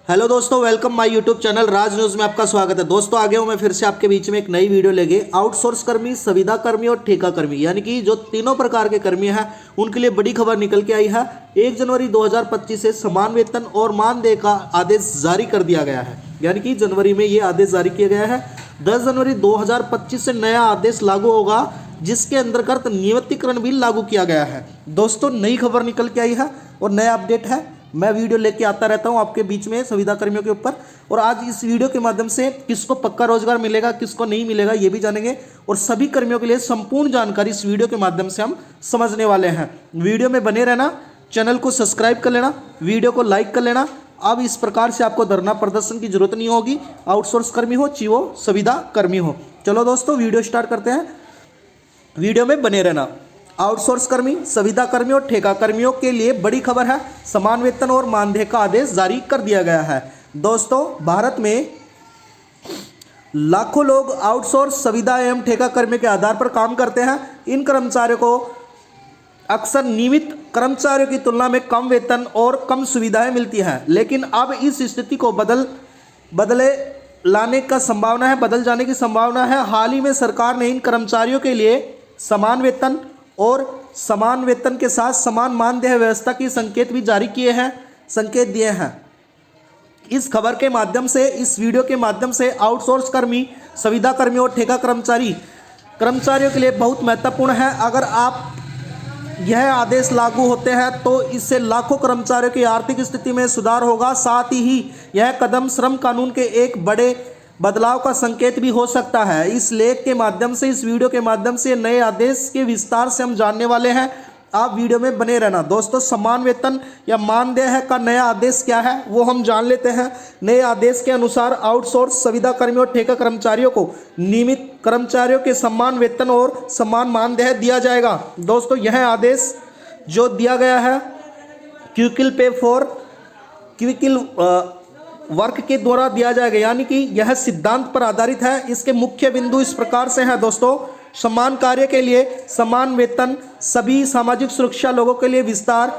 Hello दोस्तों, welcome my YouTube channel Raj news में आपका स्वागत है। दोस्तों आगे हूँ मैं फिर से आपके बीच में एक नई वीडियो लेके। आउटसोर्स कर्मी, संविदा कर्मी और ठेका कर्मी यानी कि जो तीनों प्रकार के कर्मी हैं उनके लिए बड़ी खबर निकल के आई है। 1 जनवरी 2025 से समान वेतन और मानदेय का आदेश जारी कर दिया गया है। यानी कि जनवरी में ये आदेश जारी किया गया है। 10 जनवरी 2025 से नया आदेश लागू होगा, जिसके अंतर्गत नियमितीकरण भी लागू किया गया है। दोस्तों नई खबर निकल के आई है और नया अपडेट है। मैं वीडियो लेके आता रहता हूं आपके बीच में संविदा कर्मियों के ऊपर, और आज इस वीडियो के माध्यम से किसको पक्का रोजगार मिलेगा, किसको नहीं मिलेगा, ये भी जानेंगे। और सभी कर्मियों के लिए संपूर्ण जानकारी इस वीडियो के माध्यम से हम समझने वाले हैं। वीडियो में बने रहना, चैनल को सब्सक्राइब कर लेना, वीडियो को लाइक कर लेना। अब इस प्रकार से आपको धरना प्रदर्शन की जरूरत नहीं होगी, आउटसोर्स कर्मी हो चाहे वो संविदा कर्मी हो। चलो दोस्तों वीडियो स्टार्ट करते हैं, वीडियो में बने रहना। आउटसोर्स कर्मी, संविदा कर्मी और ठेका कर्मियों के लिए बड़ी खबर है। समान वेतन और मानदेय का आदेश जारी कर दिया गया है। दोस्तों भारत में लाखों लोग आउटसोर्स, संविदा एवं ठेका कर्मी के आधार पर काम करते हैं। इन कर्मचारियों को अक्सर नियमित कर्मचारियों की तुलना में कम वेतन और कम सुविधाएं मिलती हैं, लेकिन अब इस स्थिति को बदल जाने की संभावना है। हाल ही में सरकार ने इन कर्मचारियों के लिए समान वेतन और समान वेतन के साथ समान मानदेय व्यवस्था की संकेत दिए हैं। इस खबर के माध्यम से, इस वीडियो के माध्यम से आउटसोर्स कर्मी, संविदा कर्मी और ठेका कर्मचारियों के लिए बहुत महत्वपूर्ण है। अगर आप यह आदेश लागू होते हैं तो इससे लाखों कर्मचारियों की आर्थिक स्थिति में सुधार होगा। साथ ही यह कदम श्रम कानून के एक बड़े बदलाव का संकेत भी हो सकता है। इस लेख के माध्यम से, इस वीडियो के माध्यम से नए आदेश के विस्तार से हम जानने वाले हैं। आप वीडियो में बने रहना। दोस्तों समान वेतन या मानदेय का नया आदेश क्या है वो हम जान लेते हैं। नए आदेश के अनुसार आउटसोर्स, संविदा कर्मियों और ठेका कर्मचारियों को नियमित कर्मचारियों के समान वेतन और समान मानदेय दिया जाएगा। दोस्तों यह आदेश जो दिया गया है क्विकिल वर्क के द्वारा दिया जाएगा, यानी कि यह सिद्धांत पर आधारित है। इसके मुख्य बिंदु इस प्रकार से हैं दोस्तों। समान कार्य के लिए समान वेतन, सभी सामाजिक सुरक्षा लोगों के लिए विस्तार,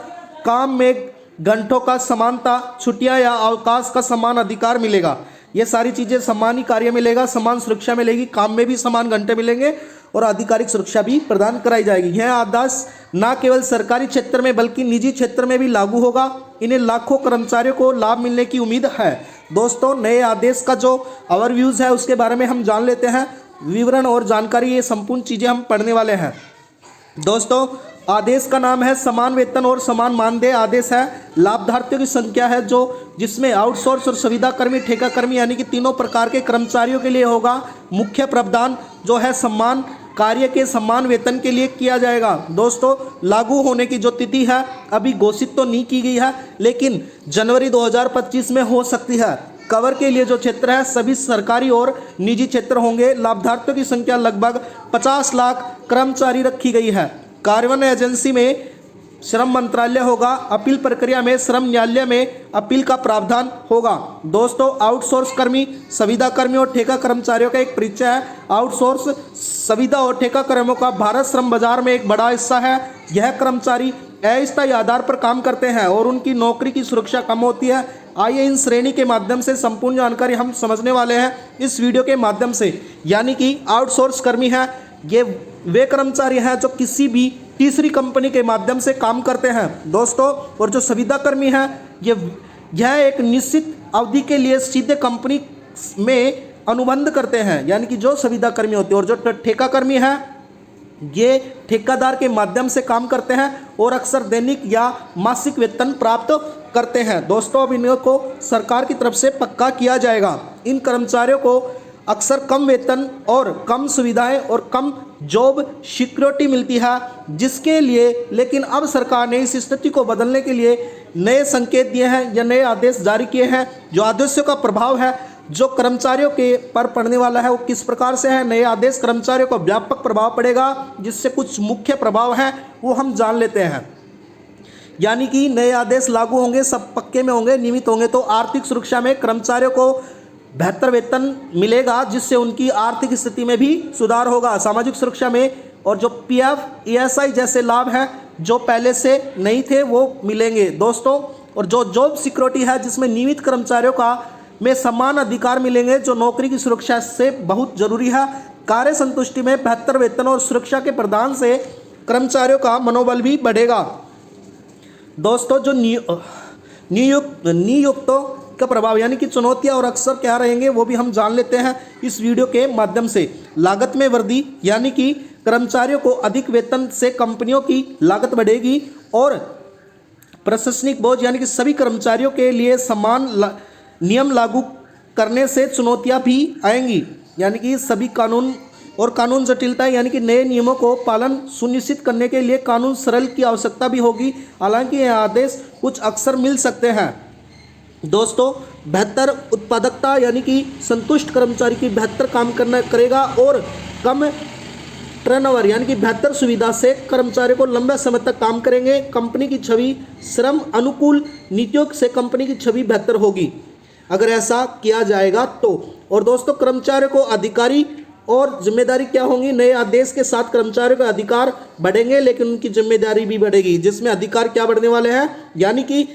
काम में घंटों का समानता, छुट्टियां या अवकाश का समान अधिकार मिलेगा। ये सारी चीजें, समान ही कार्य मिलेगा, समान सुरक्षा मिलेगी, काम में भी समान घंटे मिलेंगे और आधिकारिक सुरक्षा भी प्रदान कराई जाएगी। यह आदेश न केवल सरकारी क्षेत्र में बल्कि निजी क्षेत्र में भी लागू होगा। इन्हें लाखों कर्मचारियों को लाभ मिलने की उम्मीद है। दोस्तों नए आदेश का जो ओवरव्यूज है उसके बारे में हम जान लेते हैं। विवरण और जानकारी, ये संपूर्ण चीजें हम पढ़ने वाले हैं। दोस्तों आदेश का नाम है समान वेतन और समान मानदेय आदेश है। लाभार्थियों की संख्या है जिसमें आउटसोर्स और संविदा कर्मी, ठेका कर्मी यानी कि तीनों प्रकार के कर्मचारियों के लिए होगा। मुख्य प्रावधान जो है समान कार्य के समान वेतन के लिए किया जाएगा। दोस्तों लागू होने की जो तिथि है अभी घोषित तो नहीं की गई है, लेकिन जनवरी 2025 में हो सकती है। कवर के लिए जो क्षेत्र है सभी सरकारी और निजी क्षेत्र होंगे। लाभार्थियों की संख्या लगभग 50 लाख कर्मचारी रखी गई है। कार्यान्वयन एजेंसी में श्रम मंत्रालय होगा। अपील प्रक्रिया में श्रम न्यायालय में अपील का प्रावधान होगा। दोस्तों आउटसोर्स कर्मी, संविदा कर्मी और ठेका कर्मचारियों का एक परिचय है। आउटसोर्स, संविदा और ठेका कर्मियों का भारत श्रम बाजार में एक बड़ा हिस्सा है। यह कर्मचारी अस्थायी आधार पर काम करते हैं और उनकी नौकरी की सुरक्षा कम होती है। आइए इन श्रेणी के माध्यम से संपूर्ण जानकारी हम समझने वाले हैं इस वीडियो के माध्यम से। यानी कि आउटसोर्स कर्मी है, ये वे कर्मचारी हैं जो किसी भी तीसरी कंपनी के माध्यम से काम करते हैं दोस्तों। और जो संविदा कर्मी है यह एक निश्चित अवधि के लिए सीधे कंपनी में अनुबंध करते हैं, यानी कि जो संविदा कर्मी होते हैं। और जो ठेका कर्मी है ये ठेकेदार के माध्यम से काम करते हैं और अक्सर दैनिक या मासिक वेतन प्राप्त करते हैं। दोस्तों अब इनको सरकार की तरफ से पक्का किया जाएगा। इन कर्मचारियों को अक्सर कम वेतन और कम सुविधाएं और कम जॉब सिक्योरिटी मिलती है, जिसके लिए लेकिन अब सरकार ने इस स्थिति को बदलने के लिए नए संकेत दिए हैं या नए आदेश जारी किए हैं। जो आदेशों का प्रभाव है जो कर्मचारियों के पर पड़ने वाला है वो किस प्रकार से है। नए आदेश कर्मचारियों को व्यापक प्रभाव पड़ेगा, जिससे कुछ मुख्य प्रभाव हैं वो हम जान लेते हैं। यानी कि नए आदेश लागू होंगे, सब पक्के में होंगे, नियमित होंगे, तो आर्थिक सुरक्षा में कर्मचारियों को बेहतर वेतन मिलेगा, जिससे उनकी आर्थिक स्थिति में भी सुधार होगा। सामाजिक सुरक्षा में और जो पीएफ, ईएसआई जैसे लाभ हैं जो पहले से नहीं थे वो मिलेंगे दोस्तों। और जो जॉब सिक्योरिटी है जिसमें नियमित कर्मचारियों का में समान अधिकार मिलेंगे, जो नौकरी की सुरक्षा से बहुत जरूरी है। कार्य संतुष्टि में बेहतर वेतन और सुरक्षा के प्रदान से कर्मचारियों का मनोबल भी बढ़ेगा। दोस्तों, जो नियुक्तों का प्रभाव यानी कि चुनौतियां और अक्सर क्या रहेंगे वो भी हम जान लेते हैं इस वीडियो के माध्यम से। लागत में वृद्धि यानी कि कर्मचारियों को अधिक वेतन से कंपनियों की लागत बढ़ेगी और प्रशासनिक बोझ यानी कि सभी कर्मचारियों के लिए समान नियम लागू करने से चुनौतियां भी आएंगी, यानी कि सभी कानून जटिलता यानी कि नए नियमों को पालन सुनिश्चित करने के लिए कानून सरल की आवश्यकता भी होगी। हालांकि यह आदेश कुछ अक्सर मिल सकते हैं। दोस्तों, बेहतर उत्पादकता यानी कि संतुष्ट कर्मचारी की बेहतर काम करेगा और कम टर्नओवर यानी कि बेहतर सुविधा से कर्मचारी को लंबे समय तक काम करेंगे। कंपनी की छवि श्रम अनुकूल नीतियों से कंपनी की छवि बेहतर होगी अगर ऐसा किया जाएगा तो। और दोस्तों, कर्मचारियों को अधिकारी और जिम्मेदारी क्या होंगी? नए आदेश के साथ कर्मचारियों के अधिकार बढ़ेंगे लेकिन उनकी जिम्मेदारी भी बढ़ेगी, जिसमें अधिकार क्या बढ़ने वाले हैं, यानी कि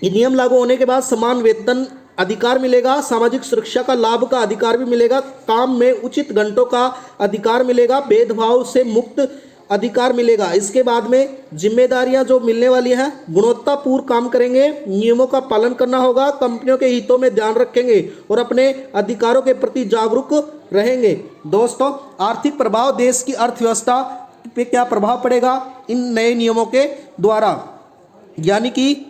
ये नियम लागू होने के बाद समान वेतन अधिकार मिलेगा, सामाजिक सुरक्षा का लाभ का अधिकार भी मिलेगा, काम में उचित घंटों का अधिकार मिलेगा, भेदभाव से मुक्त अधिकार मिलेगा। इसके बाद में जिम्मेदारियां जो मिलने वाली है, गुणवत्तापूर्ण काम करेंगे, नियमों का पालन करना होगा, कंपनियों के हितों में ध्यान रखेंगे और अपने अधिकारों के प्रति जागरूक रहेंगे। दोस्तों, आर्थिक प्रभाव, देश की अर्थव्यवस्था पे क्या प्रभाव पड़ेगा इन नए नियमों के द्वारा, यानी कि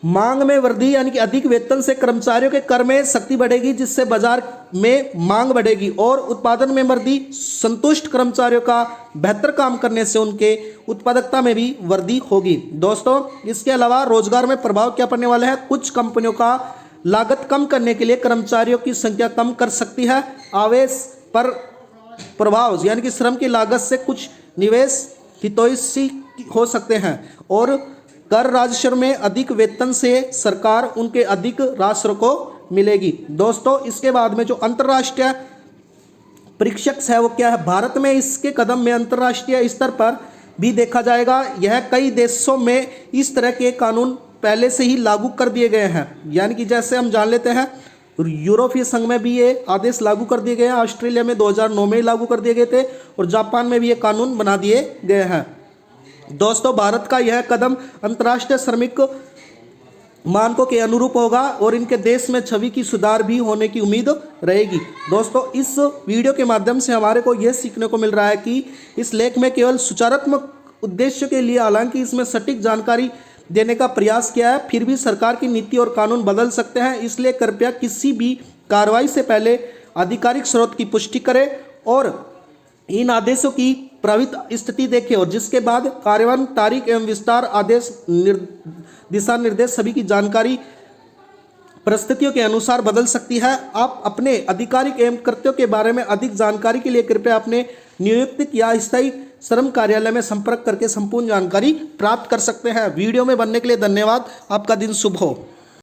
मांग में वृद्धि यानी कि अधिक वेतन से कर्मचारियों के कर में शक्ति बढ़ेगी जिससे बाजार में मांग बढ़ेगी और उत्पादन में वृद्धि। संतुष्ट कर्मचारियों का बेहतर काम करने से उनके उत्पादकता में भी वृद्धि होगी। दोस्तों, इसके अलावा रोजगार में प्रभाव क्या पड़ने वाले हैं? कुछ कंपनियों का लागत कम करने के लिए कर्मचारियों की संख्या कम कर सकती है। आवेश पर प्रभाव यानी कि श्रम की लागत से कुछ निवेश हितैषी हो सकते हैं और कर राजस्व में अधिक वेतन से सरकार उनके अधिक राजस्व को मिलेगी। दोस्तों, इसके बाद में जो अंतर्राष्ट्रीय परीक्षक है वो क्या है? भारत में इसके कदम में अंतर्राष्ट्रीय स्तर पर भी देखा जाएगा। यह कई देशों में इस तरह के कानून पहले से ही लागू कर दिए गए हैं, यानी कि जैसे हम जान लेते हैं यूरोपीय संघ में भी ये आदेश लागू कर दिए गए हैं, ऑस्ट्रेलिया में 2009 में ही लागू कर दिए गए थे और जापान में भी ये कानून बना दिए गए हैं। दोस्तों, भारत का यह कदम अंतर्राष्ट्रीय श्रमिक मानकों के अनुरूप होगा और इनके देश में छवि की सुधार भी होने की उम्मीद रहेगी। दोस्तों, इस वीडियो के माध्यम से हमारे को यह सीखने को मिल रहा है कि इस लेख में केवल सुचारात्मक उद्देश्य के लिए, हालांकि इसमें सटीक जानकारी देने का प्रयास किया है, फिर भी सरकार की नीति और कानून बदल सकते हैं। इसलिए कृपया किसी भी कार्रवाई से पहले आधिकारिक स्रोत की पुष्टि करें और इन आदेशों की प्रभावित स्थिति देखें और जिसके बाद कार्यान्वयन तारीख एवं विस्तार आदेश दिशा निर्देश सभी की जानकारी परिस्थितियों के अनुसार बदल सकती है। आप अपने आधिकारिक एवं कृत्यों के बारे में अधिक जानकारी के लिए कृपया अपने नियुक्त या स्थायी श्रम कार्यालय में संपर्क करके संपूर्ण जानकारी प्राप्त कर सकते हैं। वीडियो में बनने के लिए धन्यवाद। आपका दिन शुभ हो।